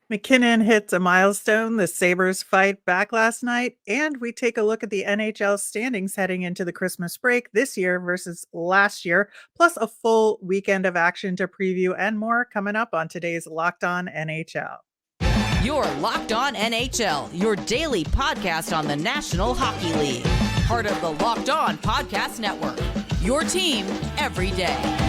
MacKinnon hits a milestone. The Sabres fight back last night. And we take a look at the NHL standings heading into the Christmas break this year versus last year, plus a full weekend of action to preview and more coming up on today's Locked On NHL. You're Locked On NHL, your daily podcast on the National Hockey League. Part of the Locked On Podcast Network, your team every day.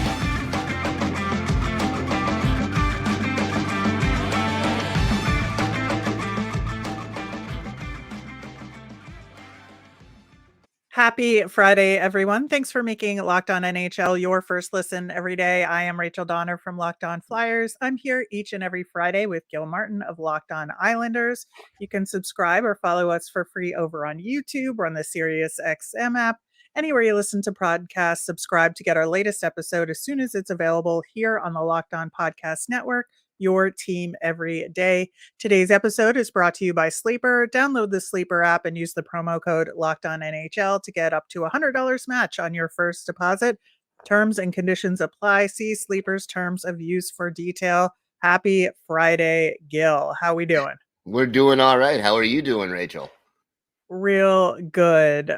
Happy Friday, everyone. Thanks for making Locked On NHL your first listen every day. I am Rachel Donner from Locked On Flyers. I'm here each and every Friday with Gil Martin of Locked On Islanders. You can subscribe or follow us for free over on YouTube or on the SiriusXM app. Anywhere you listen to podcasts, subscribe to get our latest episode as soon as it's available here on the Locked On Podcast Network. Your team every day. Today's episode is brought to you by Sleeper. Download the Sleeper app and use the promo code LOCKEDONNHL to get up to $100 match on your first deposit. Terms and conditions apply. See Sleeper's terms of use for detail. Happy Friday, Gil. How we doing? We're doing all right. How are you doing, Rachel? Real good.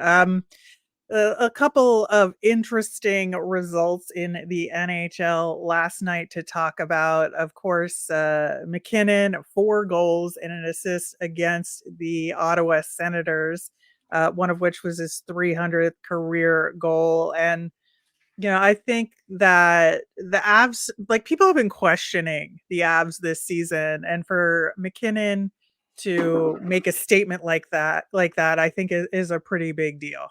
A couple of interesting results in the NHL last night to talk about. Of course, MacKinnon, 4 goals and an assist against the Ottawa Senators, one of which was his 300th career goal. And, I think that the Avs, people have been questioning the Avs this season. And for MacKinnon to make a statement like that, I think is a pretty big deal.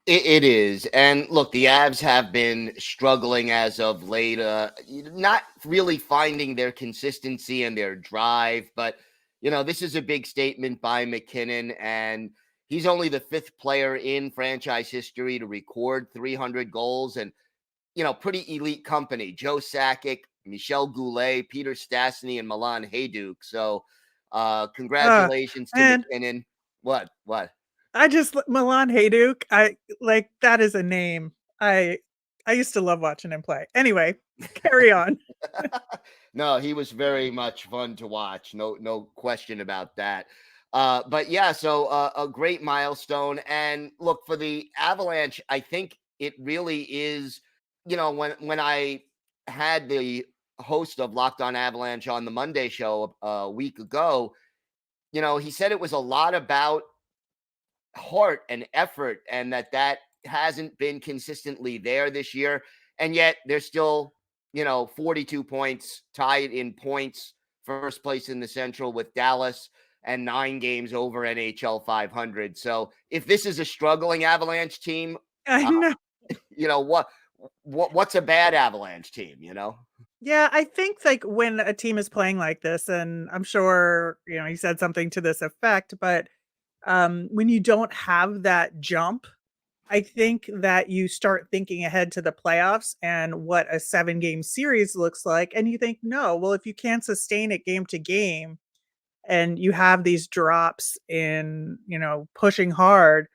It is. And look, the Avs have been struggling as of late, not really finding their consistency and their drive. But, this is a big statement by MacKinnon, and he's only the 5th player in franchise history to record 300 goals and, pretty elite company. Joe Sakic, Michel Goulet, Peter Stastny, and Milan Hajduk. So congratulations to MacKinnon. What? Milan Hajduk, that is a name. I used to love watching him play. Anyway, carry on. No, he was very much fun to watch. No question about that. But yeah, so a great milestone. And look, for the Avalanche, I think it really is, when I had the host of Locked On Avalanche on the Monday show a week ago, he said it was a lot about heart and effort, and that hasn't been consistently there this year. And yet they're still, 42 points, tied in points, first place in the Central with Dallas, and 9 games over NHL 500. So if this is a struggling Avalanche team, I know. What's a bad Avalanche team, Yeah, I think when a team is playing like this, and I'm sure, he said something to this effect, but when you don't have that jump, I think that you start thinking ahead to the playoffs and what a 7-game series looks like. And you think, no, well, if you can't sustain it game to game and you have these drops in, pushing hard,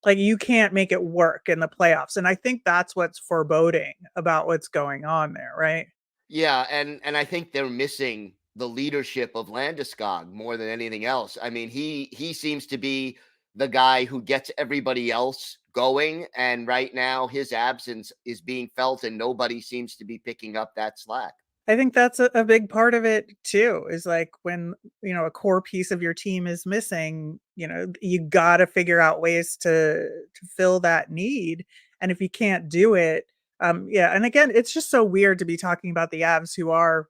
you can't make it work in the playoffs. And I think that's what's foreboding about what's going on there, right? Yeah, and I think they're missing the leadership of Landeskog more than anything else. I mean, he seems to be the guy who gets everybody else going, and right now his absence is being felt and nobody seems to be picking up that slack. I think that's a big part of it too, is when, a core piece of your team is missing, you got to figure out ways to fill that need. And if you can't do it, yeah. And again, it's just so weird to be talking about the Avs who are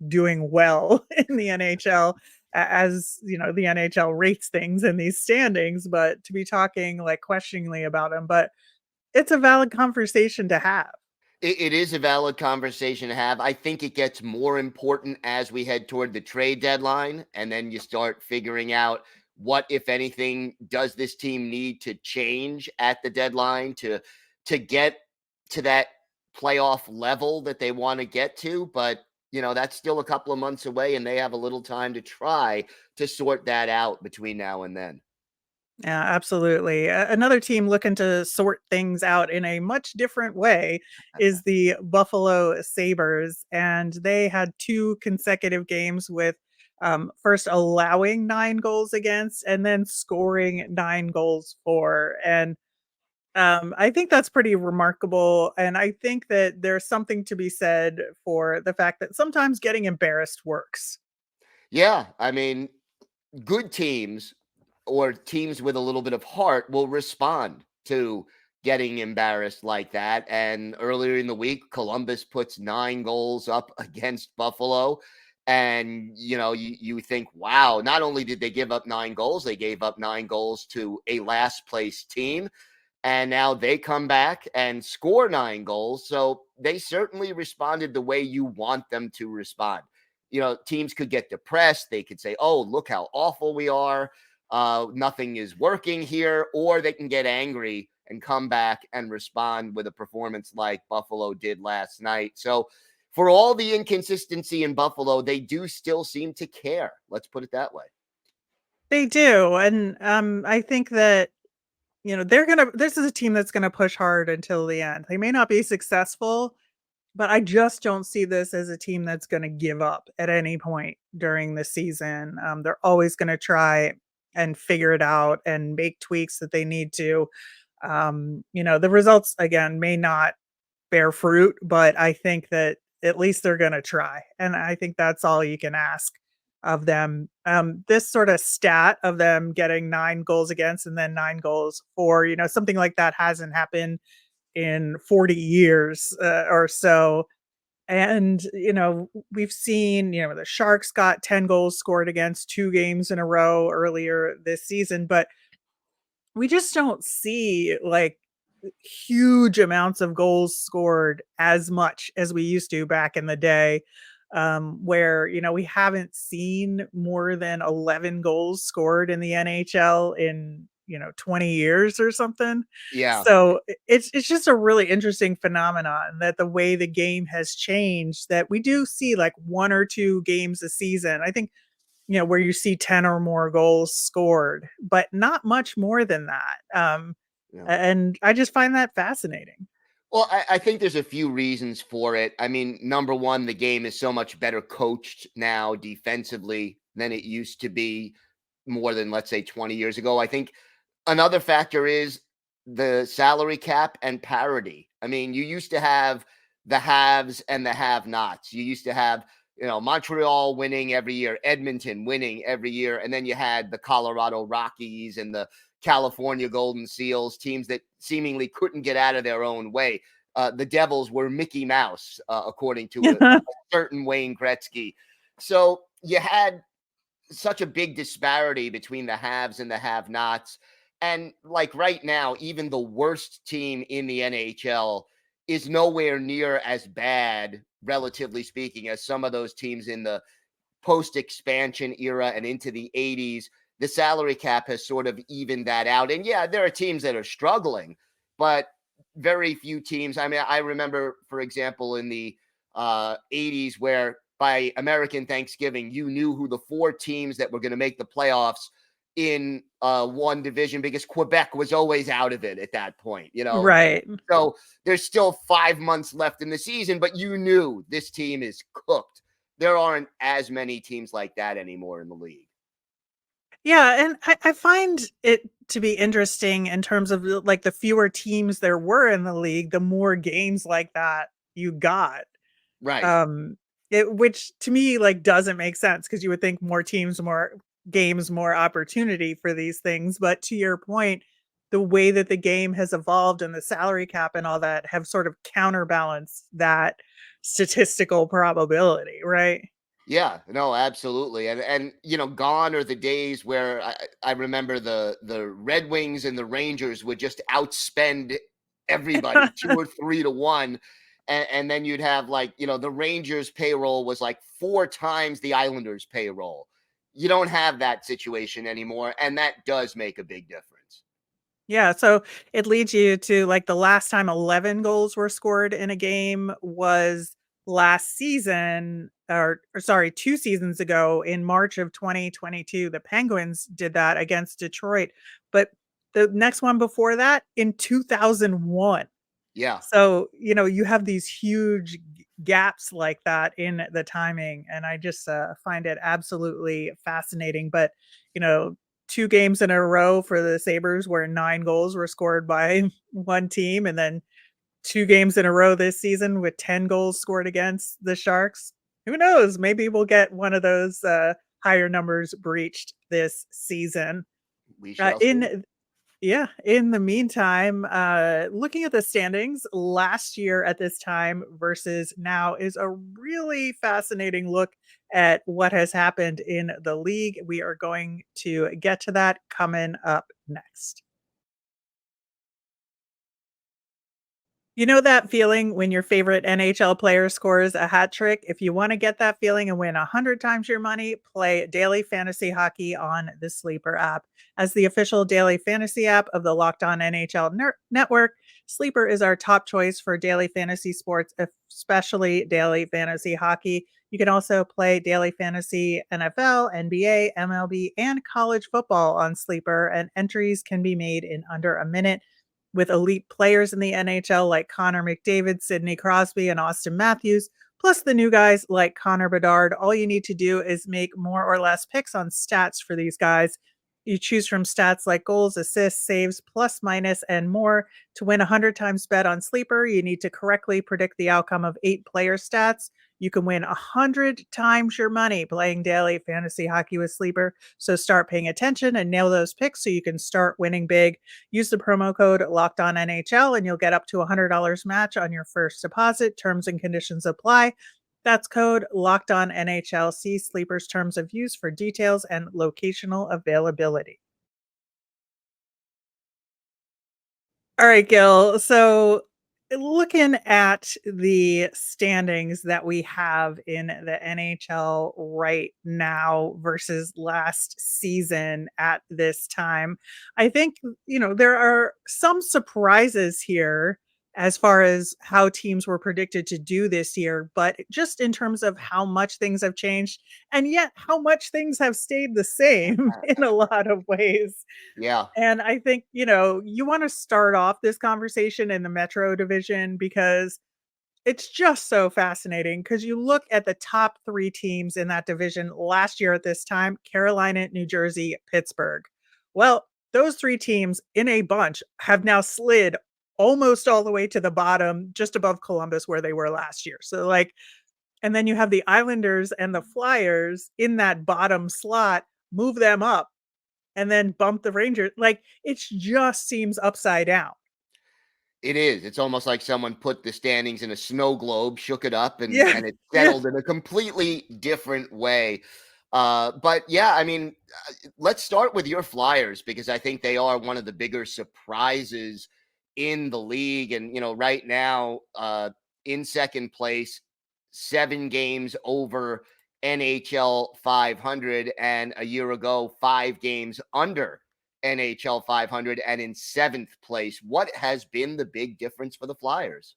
doing well in the NHL, as the NHL rates things in these standings, but to be talking questioningly about them. But it's a valid conversation to have. It is a valid conversation to have. I think it gets more important as we head toward the trade deadline, and then you start figuring out what, if anything, does this team need to change at the deadline to get to that playoff level that they want to get to. But that's still a couple of months away, and they have a little time to try to sort that out between now and then. Yeah, absolutely. Another team looking to sort things out in a much different way is the Buffalo Sabres, and they had 2 consecutive games with first allowing 9 goals against and then scoring 9 goals for. And I think that's pretty remarkable. And I think that there's something to be said for the fact that sometimes getting embarrassed works. Yeah, I mean, good teams or teams with a little bit of heart will respond to getting embarrassed like that. And earlier in the week, Columbus puts 9 goals up against Buffalo. And you think, wow, not only did they give up 9 goals, they gave up 9 goals to a last place team. And now they come back and score 9 goals. So they certainly responded the way you want them to respond. Teams could get depressed. They could say, oh, look how awful we are. Nothing is working here. Or they can get angry and come back and respond with a performance like Buffalo did last night. So for all the inconsistency in Buffalo, they do still seem to care. Let's put it that way. They do. And I think that this is a team that's going to push hard until the end. They may not be successful, but I just don't see this as a team that's going to give up at any point during the season. They're always going to try and figure it out and make tweaks that they need to. The results, again, may not bear fruit, but I think that at least they're going to try. And I think that's all you can ask of them. This sort of stat of them getting 9 goals against and then 9 goals for, something like that hasn't happened in 40 years or so. And, we've seen, the Sharks got 10 goals scored against 2 games in a row earlier this season, but we just don't see like huge amounts of goals scored as much as we used to back in the day, where, we haven't seen more than 11 goals scored in the NHL in, 20 years or something. Yeah. So it's just a really interesting phenomenon that the way the game has changed, that we do see like 1 or 2 games a season. I think, where you see 10 or more goals scored, but not much more than that. Yeah. And I just find that fascinating. Well, I think there's a few reasons for it. I mean, number one, the game is so much better coached now defensively than it used to be more than, let's say, 20 years ago. I think another factor is the salary cap and parity. I mean, you used to have the haves and the have-nots. You used to have, Montreal winning every year, Edmonton winning every year, and then you had the Colorado Rockies and the California Golden Seals, teams that seemingly couldn't get out of their own way. The Devils were Mickey Mouse, according to a certain Wayne Gretzky. So you had such a big disparity between the haves and the have-nots. And like right now, even the worst team in the NHL is nowhere near as bad, relatively speaking, as some of those teams in the post-expansion era and into the 80s. The salary cap has sort of evened that out. And yeah, there are teams that are struggling, but very few teams. I mean, I remember, for example, in the 80s, where by American Thanksgiving, you knew who the 4 teams that were going to make the playoffs in one division, because Quebec was always out of it at that point, Right. So there's still 5 months left in the season, but you knew this team is cooked. There aren't as many teams like that anymore in the league. Yeah, and I find it to be interesting in terms of like the fewer teams there were in the league, the more games like that you got. Right. Which to me like doesn't make sense, because you would think more teams, more games, more opportunity for these things. But to your point, the way that the game has evolved and the salary cap and all that have sort of counterbalanced that statistical probability, right? Yeah, no, absolutely. And gone are the days where I remember the Red Wings and the Rangers would just outspend everybody 2 or 3 to 1. And then you'd have like, the Rangers payroll was like 4 times the Islanders payroll. You don't have that situation anymore. And that does make a big difference. Yeah, so it leads you to like the last time 11 goals were scored in a game was last season, or sorry, 2 seasons ago in March of 2022. The Penguins did that against Detroit, but the next one before that in 2001. Yeah. So, you have these huge gaps like that in the timing. And I just find it absolutely fascinating. But, you know, 2 games in a row for the Sabres where 9 goals were scored by one team, and then 2 games in a row this season with 10 goals scored against the Sharks. Who knows? Maybe we'll get one of those higher numbers breached this season. We shall see. In the meantime, looking at the standings last year at this time versus now is a really fascinating look at what has happened in the league. We are going to get to that coming up next. You know that feeling when your favorite NHL player scores a hat trick? If you want to get that feeling and win 100 times your money, play daily fantasy hockey on the Sleeper app. As the official daily fantasy app of the Locked On NHL network, Sleeper is our top choice for daily fantasy sports, especially daily fantasy hockey. You can also play daily fantasy NFL, NBA, MLB, and college football on Sleeper, and entries can be made in under a minute with elite players in the NHL like Connor McDavid, Sidney Crosby, and Austin Matthews, plus the new guys like Connor Bedard. All you need to do is make more or less picks on stats for these guys. You choose from stats like goals, assists, saves, plus, minus, and more. To win 100 times bet on Sleeper, you need to correctly predict the outcome of 8 player stats. You can win 100 times your money playing daily fantasy hockey with Sleeper. So start paying attention and nail those picks so you can start winning big. Use the promo code LOCKEDONNHL and you'll get up to $100 match on your first deposit. Terms and conditions apply. That's code LOCKEDONNHL. See Sleeper's terms of use for details and locational availability. All right, Gil. So looking at the standings that we have in the NHL right now versus last season at this time, I think, there are some surprises here as far as how teams were predicted to do this year, but just in terms of how much things have changed and yet how much things have stayed the same in a lot of ways. Yeah. And I think, you want to start off this conversation in the Metro division because it's just so fascinating because you look at the top 3 teams in that division last year at this time: Carolina, New Jersey, Pittsburgh. Well, those 3 teams in a bunch have now slid almost all the way to the bottom, just above Columbus where they were last year. So and then you have the Islanders and the Flyers in that bottom slot, move them up and then bump the Rangers. It just seems upside down. It is. It's almost like someone put the standings in a snow globe, shook it up, and Yeah. it settled in a completely different way. But yeah, I mean, let's start with your Flyers because I think they are one of the bigger surprises in the league. And, right now, in second place, 7 games over NHL 500, and a year ago, 5 games under NHL 500 and in 7th place. What has been the big difference for the Flyers?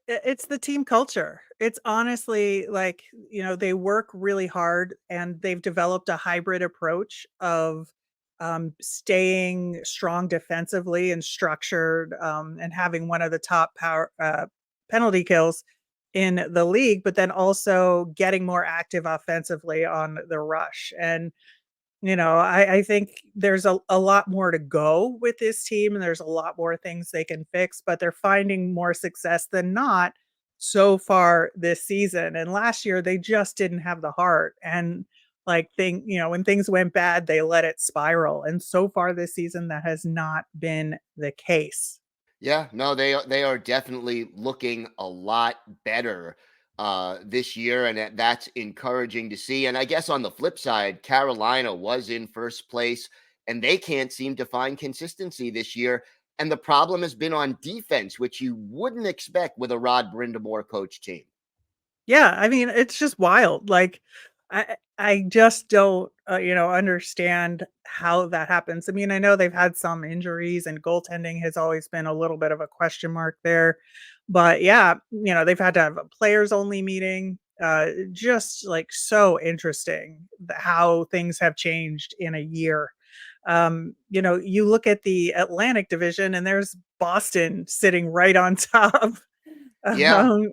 It's the team culture. It's honestly they work really hard and they've developed a hybrid approach of staying strong defensively and structured, and having one of the top power penalty kills in the league, but then also getting more active offensively on the rush. And I think there's a lot more to go with this team, and there's a lot more things they can fix, but they're finding more success than not so far this season. And last year, they just didn't have the heart. And when things went bad, they let it spiral. And so far this season, that has not been the case. Yeah, no, they are definitely looking a lot better this year, and that's encouraging to see. And I guess on the flip side, Carolina was in first place, and they can't seem to find consistency this year. And the problem has been on defense, which you wouldn't expect with a Rod Brindamore coach team. Yeah, I mean, it's just wild. I just don't, understand how that happens. I mean, I know they've had some injuries and goaltending has always been a little bit of a question mark there. But yeah, they've had to have a players only meeting. Just so interesting how things have changed in a year. You look at the Atlantic division and there's Boston sitting right on top. Yeah. Um,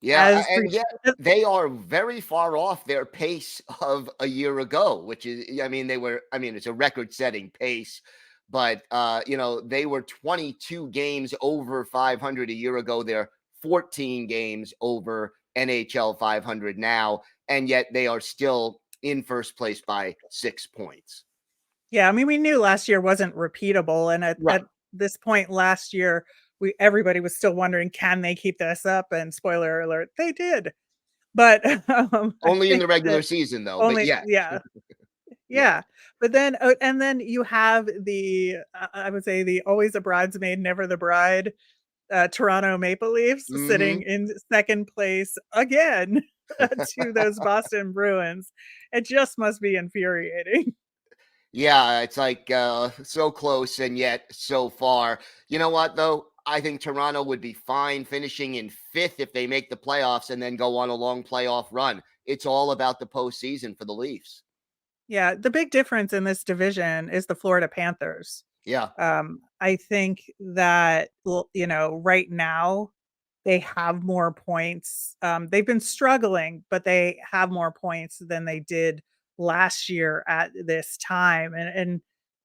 Yeah, as pre and yet they are very far off their pace of a year ago, which is, I mean, it's a record-setting pace, but they were 22 games over 500 a year ago. They're 14 games over NHL 500 now, and yet they are still in first place by 6 points. Yeah, I mean, we knew last year wasn't repeatable, and Right. at this point last year, everybody was still wondering, can they keep this up? And spoiler alert, they did. But I Only in think the regular that season though, but only, yeah. yeah, Yeah. yeah. But then, and then you have the, I would say, the always a bridesmaid, never the bride, Toronto Maple Leafs sitting Mhm. in second place again to those Boston Bruins. It just must be infuriating. Yeah, it's like so close and yet so far. You know what, though? I think Toronto would be fine finishing in fifth if they make the playoffs and then go on a long playoff run. It's all about the postseason for the Leafs. Yeah, the big difference in this division is the Florida Panthers. Yeah. I think that, well, right now they have more points. They've been struggling, but they have more points than they did last year at this time. And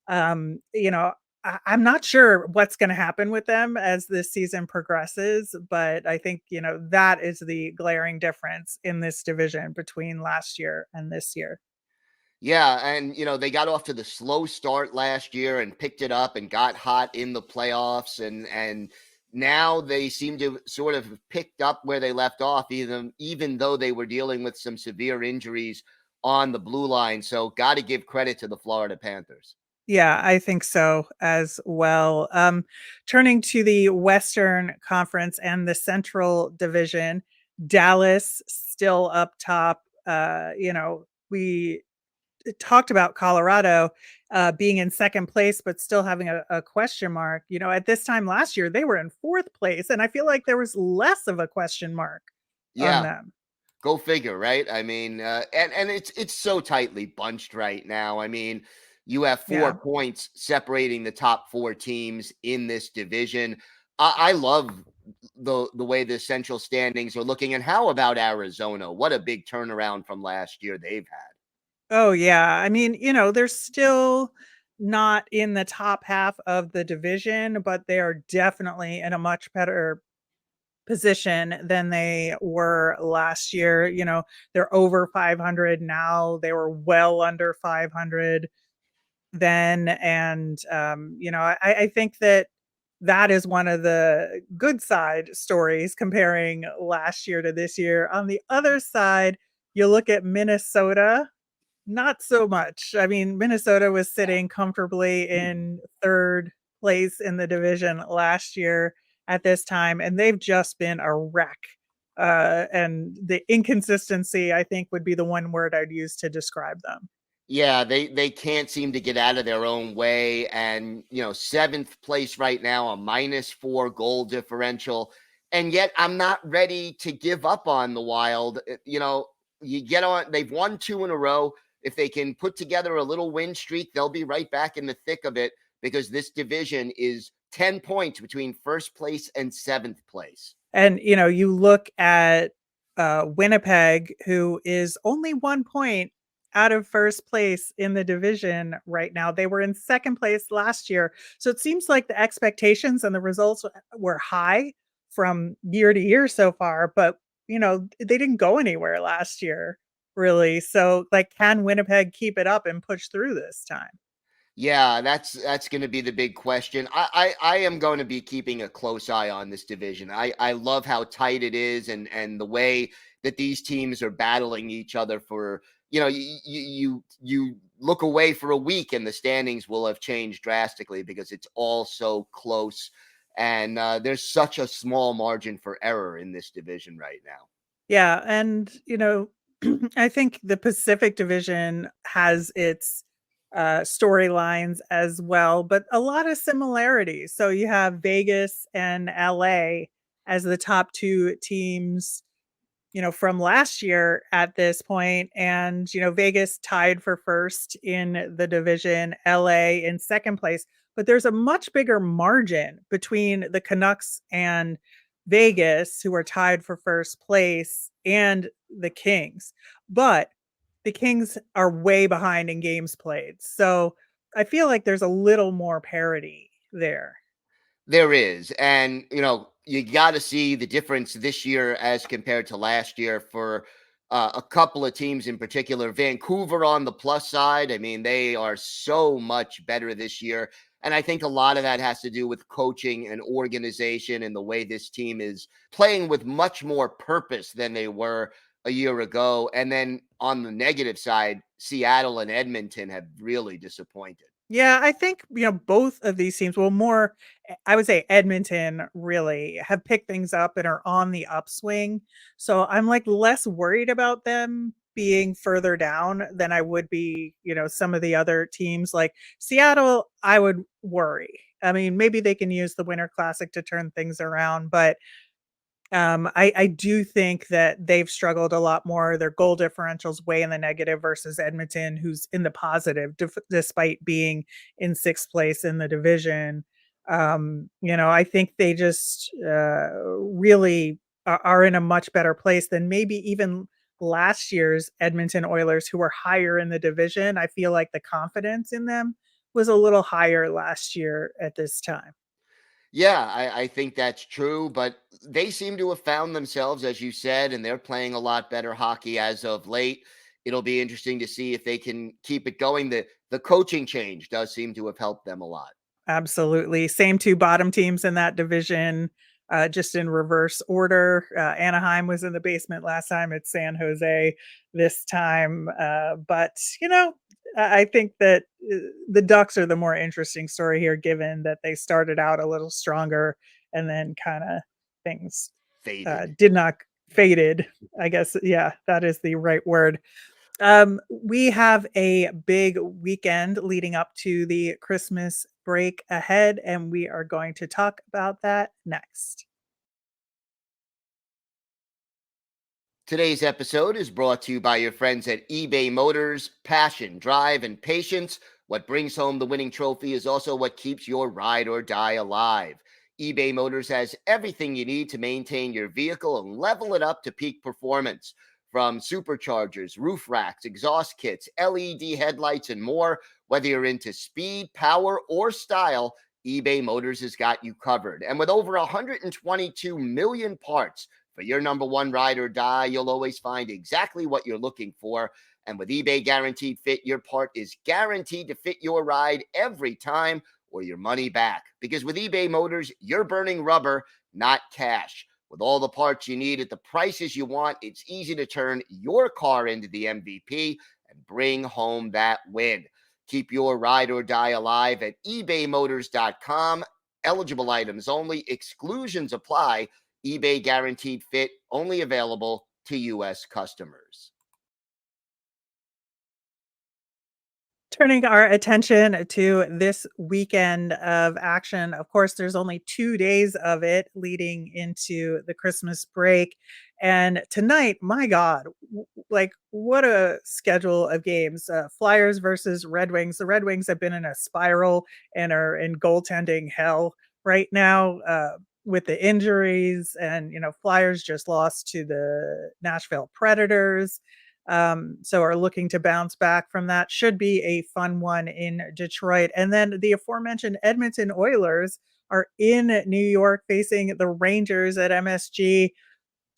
I'm not sure what's going to happen with them as this season progresses, but I think, that is the glaring difference in this division between last year and this year. Yeah, and they got off to the slow start last year and picked it up and got hot in the playoffs and now they seem to sort of have picked up where they left off even though they were dealing with some severe injuries on the blue line. So got to give credit to the Florida Panthers. Yeah, I think so as well. Turning to the Western Conference and the Central Division, Dallas still up top. We talked about Colorado being in second place, but still having a question mark. At this time last year, they were in fourth place, and I feel like there was less of a question mark on Yeah, them. go figure, right? I mean, and it's so tightly bunched right now. I mean, you have Yeah. 4 points separating the top four teams in this division. I love the way the central standings are looking. And how about Arizona? What a big turnaround from last year they've had. Oh, yeah. I mean, they're still not in the top half of the division, but they are definitely in a much better position than they were last year. They're over 500 now. They were well under 500 then. And, I think that that is one of the good side stories comparing last year to this year. On the other side, you look at Minnesota, not so much. I mean, Minnesota was sitting comfortably in third place in the division last year at this time, and they've just been a wreck. And the inconsistency, I think, would be the one word I'd use to describe them. Yeah, they can't seem to get out of their own way. And, seventh place right now, a -4 goal differential. And yet I'm not ready to give up on the Wild. You get on, they've won two in a row. If they can put together a little win streak, they'll be right back in the thick of it because this division is 10 points between first place and seventh place. And, you look at Winnipeg, who is only 1 point out of first place in the division right now. They were in second place last year. So it seems like the expectations and the results were high from year to year so far, but, they didn't go anywhere last year, really. So, like, can Winnipeg keep it up and push through this time? Yeah, that's going to be the big question. I am going to be keeping a close eye on this division. I love how tight it is and the way that these teams are battling each other for, you look away for a week and the standings will have changed drastically because it's all so close and there's such a small margin for error in this division right now. Yeah, and I think the Pacific Division has its storylines as well, but a lot of similarities. So you have Vegas and LA as the top two teams, from last year at this point, and Vegas tied for first in the division, LA in second place. But there's a much bigger margin between the Canucks and Vegas, who are tied for first place, and the Kings. But the Kings are way behind in games played. So I feel like there's a little more parity there. There is. And, you got to see the difference this year as compared to last year for a couple of teams in particular. Vancouver on the plus side. I mean, they are so much better this year. And I think a lot of that has to do with coaching and organization and the way this team is playing with much more purpose than they were a year ago. And then on the negative side, Seattle and Edmonton have really disappointed. Yeah, I think, both of these teams, well, more, I would say Edmonton really have picked things up and are on the upswing. So I'm like less worried about them being further down than I would be, some of the other teams like Seattle, I would worry. I mean, maybe they can use the Winter Classic to turn things around, but I do think that they've struggled a lot more. Their goal differential's way in the negative versus Edmonton, who's in the positive despite being in sixth place in the division. I think they just really are in a much better place than maybe even last year's Edmonton Oilers, who were higher in the division. I feel like the confidence in them was a little higher last year at this time. Yeah, I think that's true, but they seem to have found themselves, as you said, and they're playing a lot better hockey as of late. It'll be interesting to see if they can keep it going. The coaching change does seem to have helped them a lot. Absolutely. Same two bottom teams in that division, just in reverse order. Anaheim was in the basement last time. It's San Jose this time. But, I think that the Ducks are the more interesting story here, given that they started out a little stronger and then kind of things Faded. did not faded. I guess, yeah, that is the right word. We have a big weekend leading up to the Christmas break ahead, and we are going to talk about that next. Today's episode is brought to you by your friends at eBay Motors. Passion, drive, and patience. What brings home the winning trophy is also what keeps your ride or die alive. eBay Motors has everything you need to maintain your vehicle and level it up to peak performance. From superchargers, roof racks, exhaust kits, LED headlights, and more, whether you're into speed, power, or style, eBay Motors has got you covered. And with over 122 million parts for your number one ride or die, you'll always find exactly what you're looking for. And with eBay Guaranteed Fit, your part is guaranteed to fit your ride every time or your money back. Because with eBay Motors, you're burning rubber, not cash. With all the parts you need at the prices you want, it's easy to turn your car into the MVP and bring home that win. Keep your ride or die alive at ebaymotors.com. Eligible items only. Exclusions apply. eBay Guaranteed Fit, only available to U.S. customers. Turning our attention to this weekend of action. Of course, there's only 2 days of it leading into the Christmas break. And tonight, my God, like what a schedule of games. Flyers versus Red Wings. The Red Wings have been in a spiral and are in goaltending hell right now. With the injuries, and Flyers just lost to the Nashville Predators, so are looking to bounce back from that. Should be a fun one in Detroit. And then the aforementioned Edmonton Oilers are in New York facing the Rangers at MSG.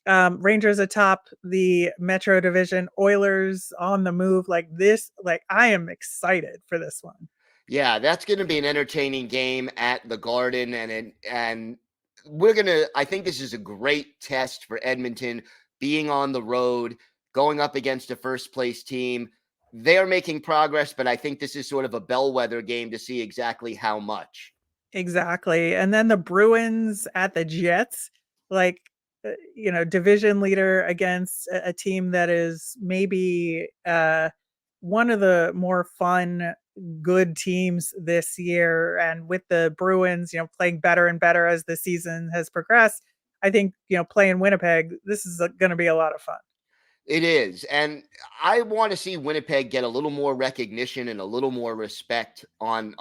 Rangers atop the Metro Division, Oilers on the move. Like this, like I am excited for this one. Yeah, that's going to be an entertaining game at the Garden, and I think this is a great test for Edmonton being on the road, going up against a first place team. They are making progress, but I think this is sort of a bellwether game to see exactly how much. Exactly. And then the Bruins at the Jets, like, division leader against a team that is maybe one of the more fun, good teams this year. And with the Bruins, playing better and better as the season has progressed, I think, playing Winnipeg, this is going to be a lot of fun. It is. And I want to see Winnipeg get a little more recognition and a little more respect on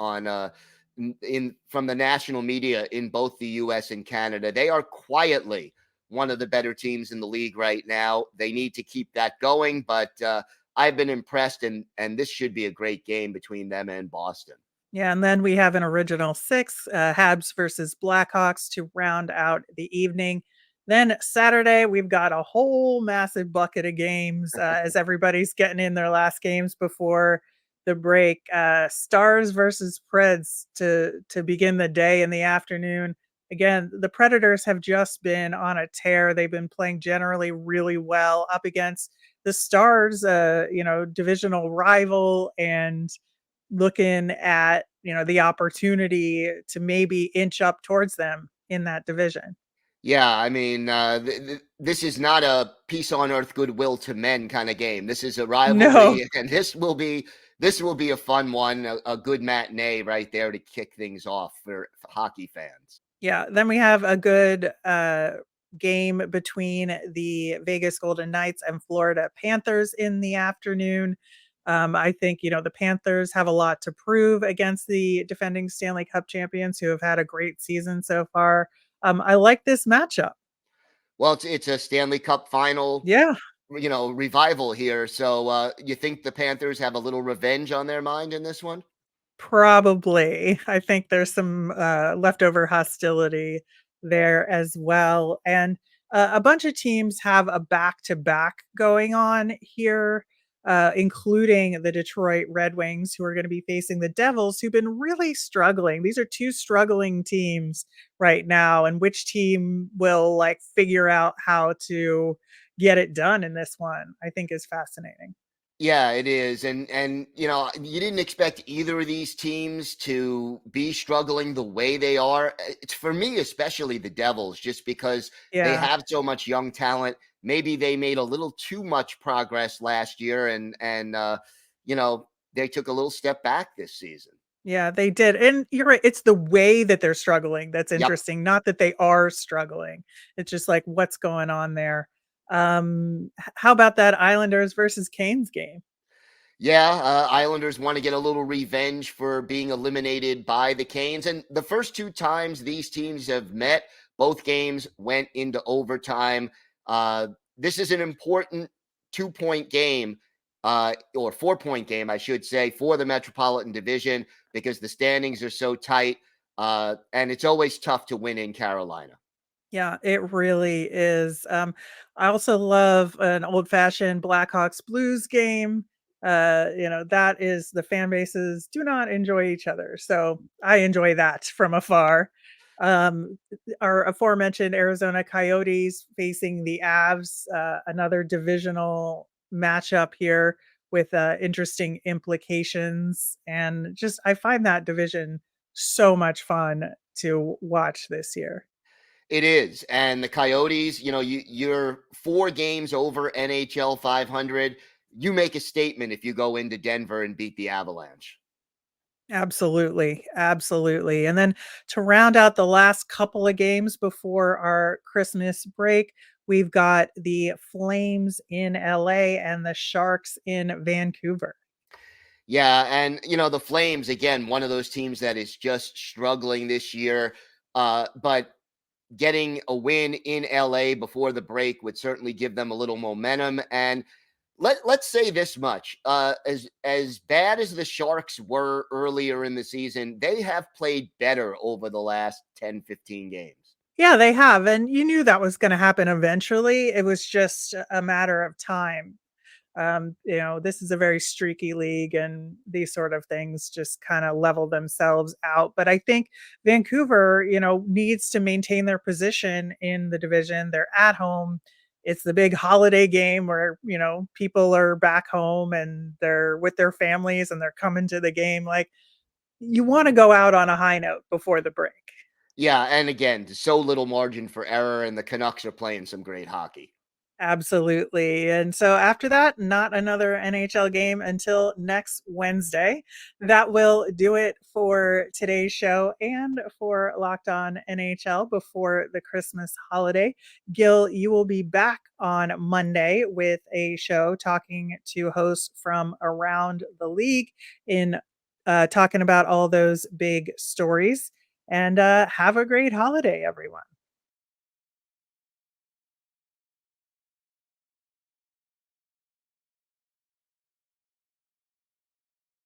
in from the national media in both the US and Canada. They are quietly one of the better teams in the league right now. They need to keep that going, but I've been impressed, and this should be a great game between them and Boston. Yeah, and then we have an original six, Habs versus Blackhawks to round out the evening. Then Saturday, we've got a whole massive bucket of games as everybody's getting in their last games before the break. Stars versus Preds to begin the day in the afternoon. Again, the Predators have just been on a tear. They've been playing generally really well up against the Stars, divisional rival, and looking at, the opportunity to maybe inch up towards them in that division. Yeah, I mean, this is not a peace on earth, goodwill to men kind of game. This is a No. rivalry, and this will be a fun one, a good matinee right there to kick things off for hockey fans. Yeah, then we have a good game between the Vegas Golden Knights and Florida Panthers in the afternoon. I think, the Panthers have a lot to prove against the defending Stanley Cup champions who have had a great season so far. I like this matchup. Well, it's a Stanley Cup final, Yeah. revival here. So you think the Panthers have a little revenge on their mind in this one? Probably. I think there's some leftover hostility there as well. And a bunch of teams have a back-to-back going on here, including the Detroit Red Wings, who are going to be facing the Devils, who've been really struggling. These are two struggling teams right now, and which team will figure out how to get it done in this one, I think is fascinating. Yeah, it is. And you didn't expect either of these teams to be struggling the way they are. It's for me, especially the Devils, just because they Yeah. have so much young talent. Maybe they made a little too much progress last year, and they took a little step back this season. Yeah, they did, and you're right, it's the way that they're struggling that's Yep. interesting, not that they are struggling. It's just like, what's going on there? How about that Islanders versus Canes game? Yeah, Islanders want to get a little revenge for being eliminated by the Canes. And the first two times these teams have met, both games went into overtime. This is an important 2-point game, or 4-point game, I should say, for the Metropolitan Division because the standings are so tight. And it's always tough to win in Carolina. Yeah, it really is. I also love an old-fashioned Blackhawks Blues game. That is the fan bases do not enjoy each other, so I enjoy that from afar. Um, our aforementioned Arizona Coyotes facing the Avs, another divisional matchup here with interesting implications, and just I find that division so much fun to watch this year. It is. And the Coyotes, you're 4 games over NHL 500. You make a statement if you go into Denver and beat the Avalanche. Absolutely, absolutely. And then to round out the last couple of games before our Christmas break, we've got the Flames in LA and the Sharks in Vancouver. Yeah, and the Flames again, one of those teams that is just struggling this year. But getting a win in LA before the break would certainly give them a little momentum. And let's say this much: as bad as the Sharks were earlier in the season, they have played better over the last 10-15 games. Yeah, they have, and you knew that was gonna happen eventually. It was just a matter of time. This is a very streaky league and these sort of things just kind of level themselves out. But I think Vancouver, needs to maintain their position in the division. They're at home. It's the big holiday game where, people are back home and they're with their families and they're coming to the game. Like, you want to go out on a high note before the break. Yeah, and again, so little margin for error, and the Canucks are playing some great hockey. Absolutely. And so after that, not another NHL game until next Wednesday. That will do it for today's show and for Locked On NHL before the Christmas holiday. Gil, you will be back on Monday with a show talking to hosts from around the league in talking about all those big stories. And have a great holiday, everyone.